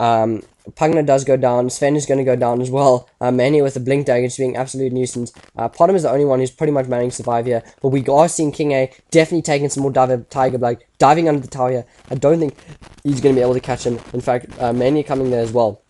Pugner does go down. Sven is going to go down as well. Manny with the blink dagger just being absolute nuisance. Potom is the only one who's pretty much managing to survive here. But we are seeing King A definitely taking some more Tiger Blood, diving under the tower here. I don't think he's going to be able to catch him. In fact, Manny coming there as well.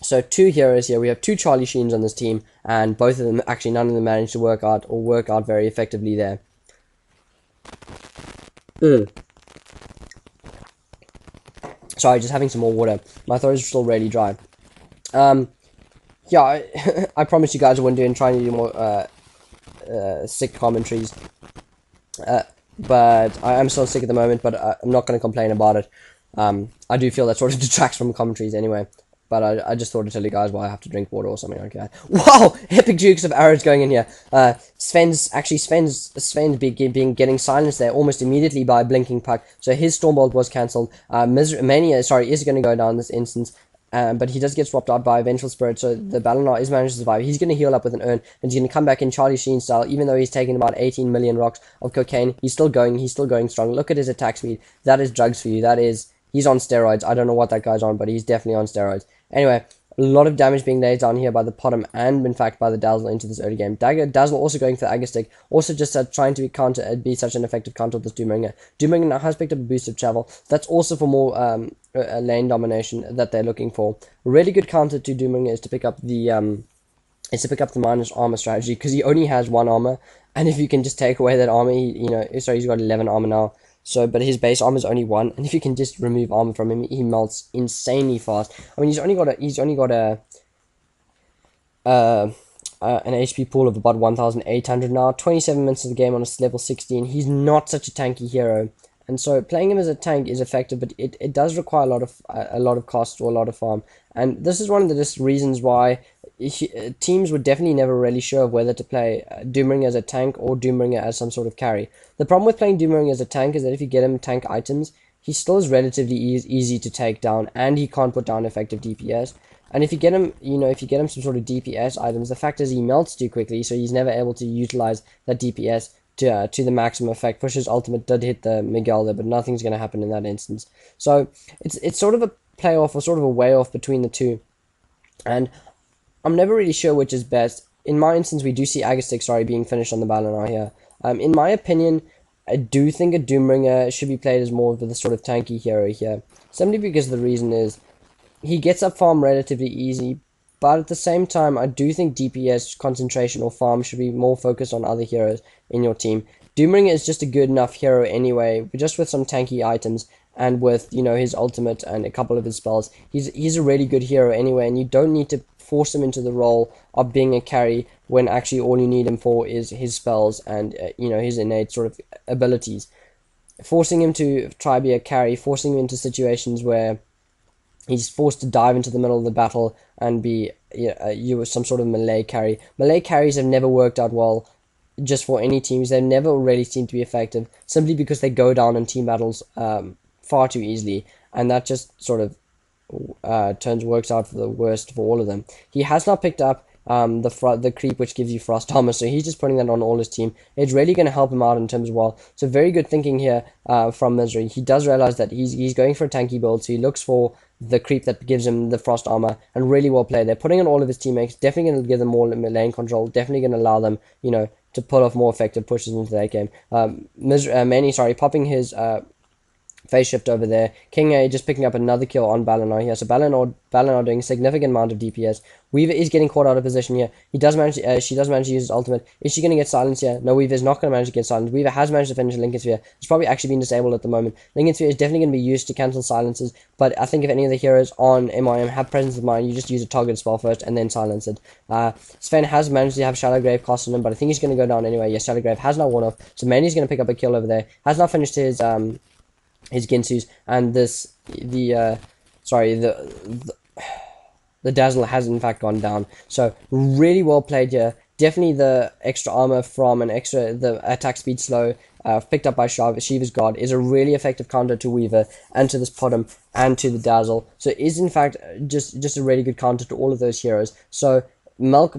So 2 heroes here. We have 2 Charlie Sheens on this team, and both of them, actually none of them managed to work out very effectively there. Sorry, just having some more water. My throat is still really dry. Yeah, I promised you guys I wouldn't try and do more sick commentaries. But I am still sick at the moment, but I'm not going to complain about it. I do feel that sort of detracts from commentaries anyway. But I just thought to tell you guys why I have to drink water or something like that. Wow! Epic jukes of arrows going in here. Sven's getting silenced there almost immediately by a blinking puck. So his Stormbolt was cancelled. Mania, is going to go down in this instance. But he does get swapped out by Vengeful Spirit, so the Ballonor is managed to survive. He's going to heal up with an urn, and he's going to come back in Charlie Sheen style, even though he's taken about 18 million rocks of cocaine. He's still going strong. Look at his attack speed. That is drugs for you. He's on steroids. I don't know what that guy's on, but he's definitely on steroids. Anyway, a lot of damage being laid down here by the Potom and, in fact, by the Dazzle into this early game. Dazzle also going for the Agger Stick, also just trying to be such an effective counter with this Doomringer. Doomringer now has picked up a boost of travel. That's also for more lane domination that they're looking for. A really good counter to Doomringer is to pick up the minus armor strategy, because he only has 1 armor, and if you can just take away that armor, he's got 11 armor now. So, but his base armor is only 1, and if you can just remove armor from him, he melts insanely fast. I mean, he's only got an HP pool of about 1,800 now. 27 minutes of the game on a level 16. He's not such a tanky hero, and so playing him as a tank is effective, but it does require a lot of cost or a lot of farm. And this is one of the reasons why teams were definitely never really sure of whether to play Doomringer as a tank or Doomringer as some sort of carry. The problem with playing Doomringer as a tank is that if you get him tank items, he still is relatively easy to take down, and he can't put down effective DPS. And if you get him, some sort of DPS items, the fact is he melts too quickly, so he's never able to utilize that DPS to the maximum effect. Push's ultimate did hit the Miguel there, but nothing's going to happen in that instance. So it's sort of a playoff, or sort of a way off between the two, and I'm never really sure which is best. In my instance, we do see Agastic, being finished on the Ballonor here. In my opinion, I do think a Doomringer should be played as more of the sort of tanky hero here. Simply because the reason is, he gets up farm relatively easy, but at the same time, I do think DPS, concentration, or farm should be more focused on other heroes in your team. Doomringer is just a good enough hero anyway, just with some tanky items, and with, his ultimate and a couple of his spells. He's a really good hero anyway, and you don't need to force him into the role of being a carry when actually all you need him for is his spells and his innate sort of abilities. Forcing him to try be a carry, forcing him into situations where he's forced to dive into the middle of the battle and be some sort of melee carry. Melee carries have never worked out well just for any teams. They never really seem to be effective, simply because they go down in team battles far too easily, and that just sort of works out for the worst for all of them. He has not picked up the creep which gives you frost armor, so he's just putting that on all his team. It's really going to help him out in terms of so very good thinking here from Misery. He does realize that he's going for a tanky build, so he looks for the creep that gives him the frost armor, and really well played. They're putting on all of his teammates, definitely going to give them more lane control, definitely going to allow them to pull off more effective pushes into that game. Manny popping his phase shift over there. King A just picking up another kill on Ballonor here. So Ballonor doing a significant amount of DPS. Weaver is getting caught out of position here. She does manage to use his ultimate. Is she going to get silenced here? No, Weaver is not going to manage to get silenced. Weaver has managed to finish Lincoln Sphere. It's probably actually been disabled at the moment. Lincoln Sphere is definitely going to be used to cancel silences, but I think if any of the heroes on MYM have presence of mind, you just use a target spell first and then silence it. Sven has managed to have Shadow Grave cost on him, but I think he's going to go down anyway. Yes, Shadow Grave has now worn off, so Manny's going to pick up a kill over there. Has now finished his Ginsus, and the Dazzle has in fact gone down. So really well played here. Definitely the extra armor from the attack speed slow picked up by Shiva's God is a really effective counter to Weaver and to this Potom and to the Dazzle. So it is in fact just a really good counter to all of those heroes. So Milk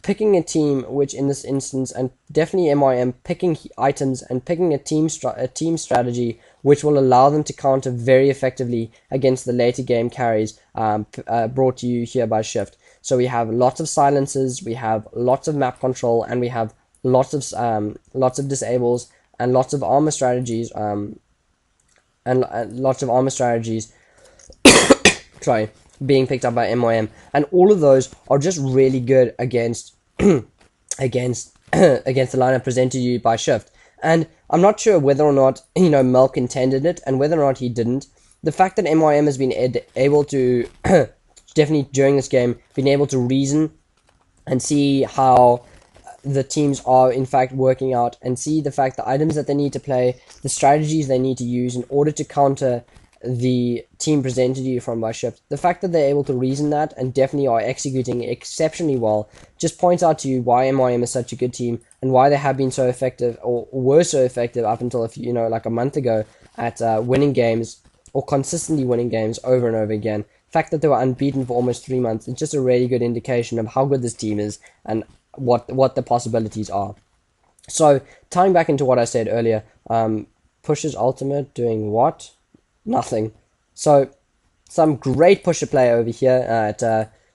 picking a team, which in this instance, and definitely MYM, picking items and picking a team strategy which will allow them to counter very effectively against the later game carries brought to you here by Shift. So we have lots of silences, we have lots of map control, and we have lots of disables and lots of armor strategies. Lots of armor strategies sorry, being picked up by MYM, and all of those are just really good against against the lineup presented to you by Shift. And I'm not sure whether or not Melk intended it, and whether or not he didn't. The fact that MYM has been able to definitely during this game been able to reason and see how the teams are in fact working out, and see the fact the items that they need to play, the strategies they need to use in order to counter the team presented to you from by Shift. The fact that they're able to reason that and definitely are executing exceptionally well just points out to you why MYM is such a good team, and why they have been so effective, or were so effective up until like a month ago at winning games, or consistently winning games over and over again. The fact that they were unbeaten for almost 3 months is just a really good indication of how good this team is and what the possibilities are. So, tying back into what I said earlier, Push's ultimate doing what? Nothing. So, some great Pusher play over here at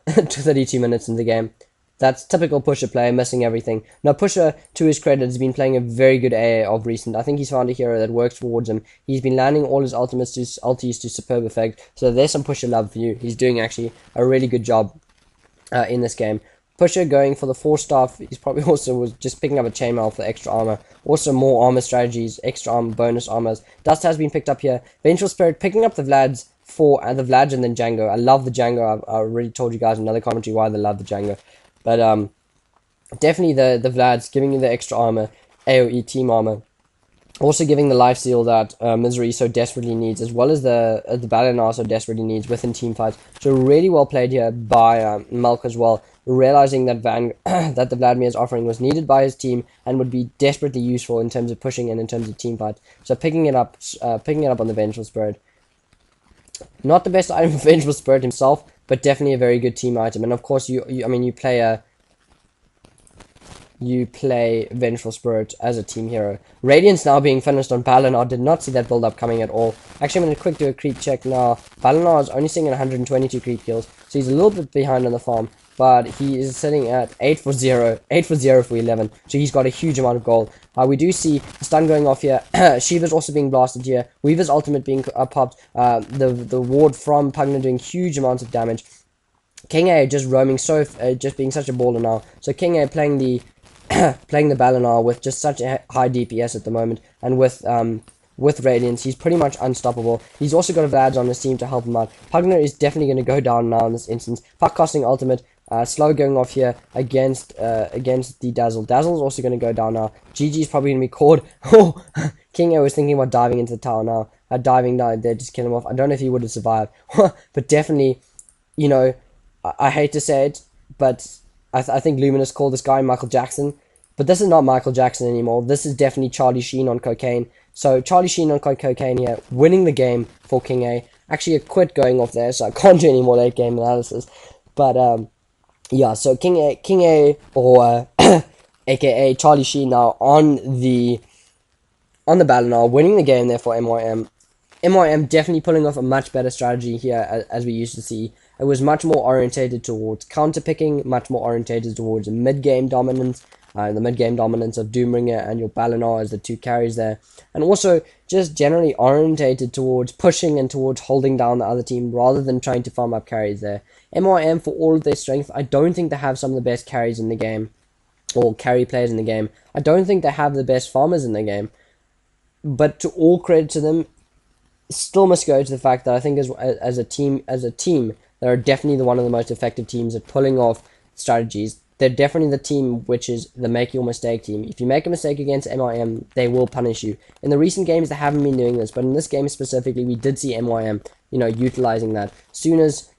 32 minutes in the game. That's typical Pusher play, missing everything. Now, Pusher, to his credit, has been playing a very good AA of recent. I think he's found a hero that works towards him. He's been landing all his ulties to superb effect. So there's some Pusher love for you. He's doing actually a really good job in this game. Pusher going for the 4-star. He's probably also was just picking up a chainmail for extra armor. Also more armor strategies, extra armor, bonus armors. Dust has been picked up here. Vengeful Spirit picking up the Vlads for the Vlads and then Django. I love the Django. I already told you guys in another commentary why they love the Django. But definitely the Vlads giving you the extra armor, AoE team armor. Also giving the life seal that Misery so desperately needs, as well as the Balinar so desperately needs within team fights. So really well played here by Melk as well, realizing that that the Vladimir's offering was needed by his team and would be desperately useful in terms of pushing and in terms of team fight. So picking it up on the Vengeful Spirit. Not the best item for Vengeful Spirit himself, but definitely a very good team item. And of course, you play Vengeful Spirit as a team hero. Radiance now being finished on Balinar. Did not see that build up coming at all. Actually, I'm going to quick do a creep check now. Balinar is only sitting at 122 creep kills, so he's a little bit behind on the farm, but he is sitting at 8 for 0 for 11, so he's got a huge amount of gold. We do see the stun going off here. Shiva's also being blasted here. Weaver's ultimate being popped. The ward from Pugna doing huge amounts of damage. King A just roaming just being such a baller now. So King A playing the Balinar with just such a high DPS at the moment, and with Radiance, he's pretty much unstoppable. He's also got a Vlads on his team to help him out. Pugna is definitely going to go down now in this instance. Puck costing ultimate, slow going off here against the Dazzle. Dazzle's also going to go down now. GG's probably going to be caught. Oh, King A was thinking about diving into the tower now. Diving down there, just kill him off. I don't know if he would have survived, but definitely, I hate to say it, but I think Luminous called this guy Michael Jackson, but this is not Michael Jackson anymore. This is definitely Charlie Sheen on cocaine. So Charlie Sheen on cocaine here, winning the game for King A. Actually, a quit going off there, so I can't do any more late game analysis. But yeah, so King A, or aka Charlie Sheen now on the Balinar, winning the game there for MYM. MYM definitely pulling off a much better strategy here, as we used to see. It was much more orientated towards counter picking, much more orientated towards mid-game dominance, the mid-game dominance of Doomringer and your Balinar as the two carries there, and also just generally orientated towards pushing and towards holding down the other team rather than trying to farm up carries there. MYM, for all of their strength, I don't think they have some of the best carries in the game, or carry players in the game. I don't think they have the best farmers in the game, but to all credit to them, still must go to the fact that I think as a team, they're definitely one of the most effective teams at pulling off strategies. They're definitely the team which is the make your mistake team. If you make a mistake against MYM, they will punish you. In the recent games, they haven't been doing this, but in this game specifically, we did see MYM, utilizing that. Soon as,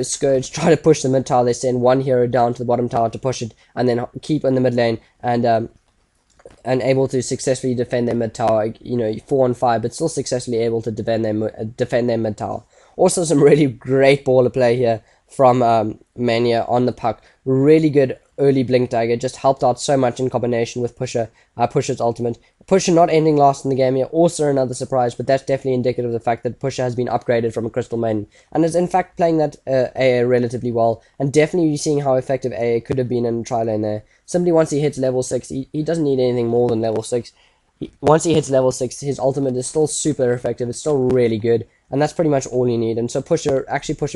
Scourge try to push the mid tower, they send one hero down to the bottom tower to push it, and then keep in the mid lane, and able to successfully defend their mid tower, 4-on-5, but still successfully able to defend their mid tower. Also, some really great baller play here from Mania on the puck. Really good early blink dagger, just helped out so much in combination with Pusher's ultimate. Pusher not ending last in the game here, also another surprise, but that's definitely indicative of the fact that Pusher has been upgraded from a Crystal Maiden, and is in fact playing that AA relatively well, and definitely seeing how effective AA could have been in tri lane there. Simply once he hits level 6, he doesn't need anything more than level 6. Once he hits level 6, his ultimate is still super effective, it's still really good, and that's pretty much all you need. And so Pusher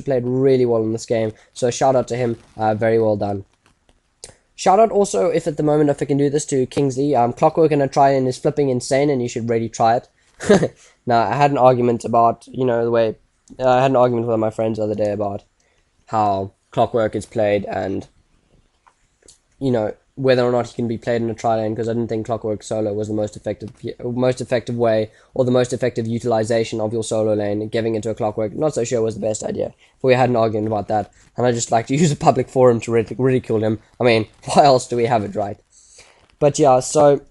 played really well in this game, so shout out to him, very well done. Shout out also, if at the moment, if I can do this, to Kingsley. Clockwork in a try-in is flipping insane, and you should really try it. Now, I had an argument about, the way, I had an argument with one of my friends the other day about how Clockwork is played, and, whether or not he can be played in a tri-lane, because I didn't think Clockwork solo was the most effective way, or the most effective utilization of your solo lane. Giving it to a Clockwork, not so sure was the best idea. But we had an argument about that, and I just like to use a public forum to ridicule him. I mean, why else do we have it, right? But yeah, so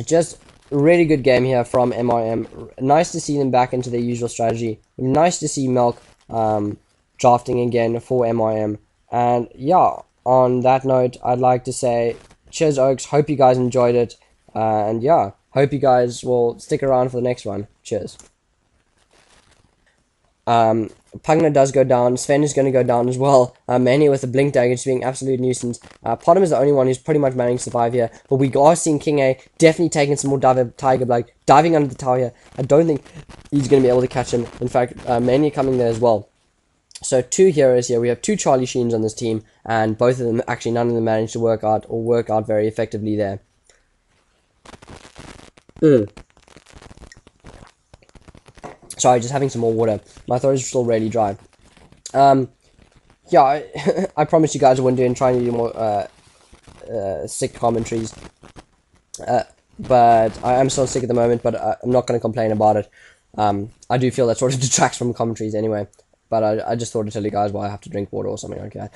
just really good game here from MYM. Nice to see them back into their usual strategy. Nice to see Milk drafting again for MYM. And yeah, on that note, I'd like to say cheers, Oaks. Hope you guys enjoyed it. And yeah, hope you guys will stick around for the next one. Cheers. Pugner does go down. Sven is going to go down as well. Manny with the blink dagger just being absolute nuisance. Potom is the only one who's pretty much managed to survive here. But we are seeing King A definitely taking some more Tiger Blood, diving under the tower here. I don't think he's going to be able to catch him. In fact, Manny coming there as well. So 2 heroes here. We have 2 Charlie Sheens on this team, and both of them, actually none of them managed to work out very effectively there. Sorry, just having some more water. My throat is still really dry. Yeah, I promised you guys I wouldn't try and do more sick commentaries. But I am still sick at the moment, but I'm not going to complain about it. I do feel that sort of detracts from commentaries anyway. But I just thought to tell you guys why I have to drink water or something like that.